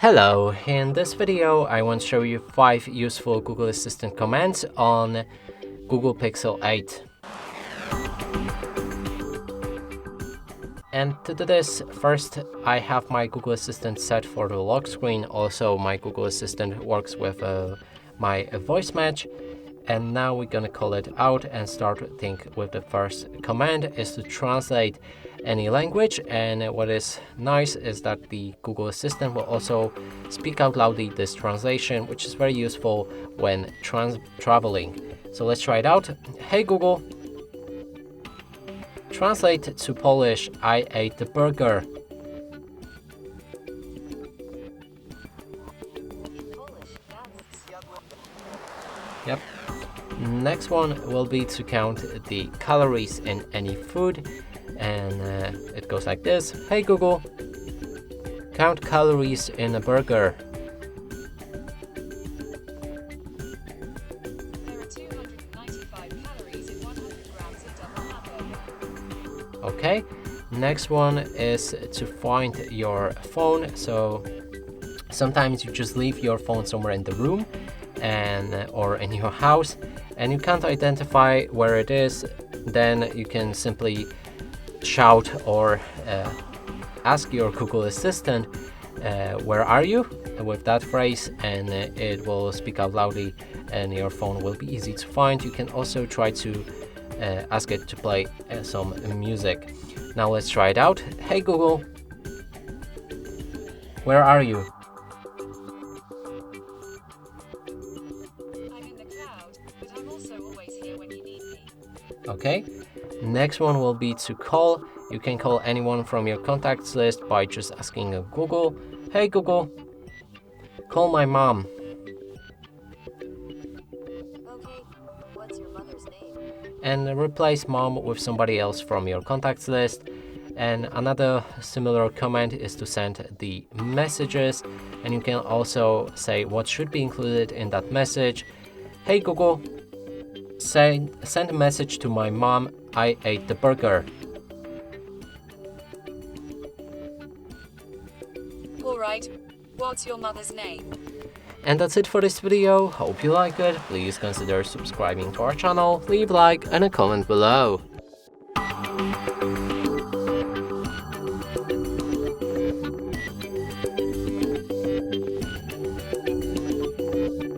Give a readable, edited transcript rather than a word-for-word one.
Hello, in this video I want to show you 5 useful Google Assistant commands on Google Pixel 8. And to do this, first I have my Google Assistant set for the lock screen. Also my Google Assistant works with my voice match. And now we're gonna call it out and start with the first command is to translate any language. And what is nice is that the Google Assistant will also speak out loudly this translation, which is very useful when traveling. So let's try it out. Hey Google, translate to Polish, I ate the burger. Yep. Next one will be to count the calories in any food, and it goes like this. Hey Google, count calories in a burger. There are 295 calories in 100 grams of double hamburger. Okay, next one is to find your phone. So sometimes you just leave your phone somewhere in the room or in your house and you can't identify where it is. Then you can simply shout or ask your Google Assistant, where are you, with that phrase, and it will speak out loudly and your phone will be easy to find. You can also try to ask it to play some music. Now let's try it out. Hey Google, where are you? I'm in the cloud, but I'm also always here when you need me. Okay, next one will be to call. You can call anyone from your contacts list by just asking Google, hey Google, call my mom. Okay, what's your mother's name? And replace mom with somebody else from your contacts list. And another similar command is to send the messages, and you can also say what should be included in that message. Hey Google, send a message to my mom, I ate the burger. Alright, what's your mother's name? And that's it for this video. Hope you like it. Please consider subscribing to our channel, leave a like and a comment below.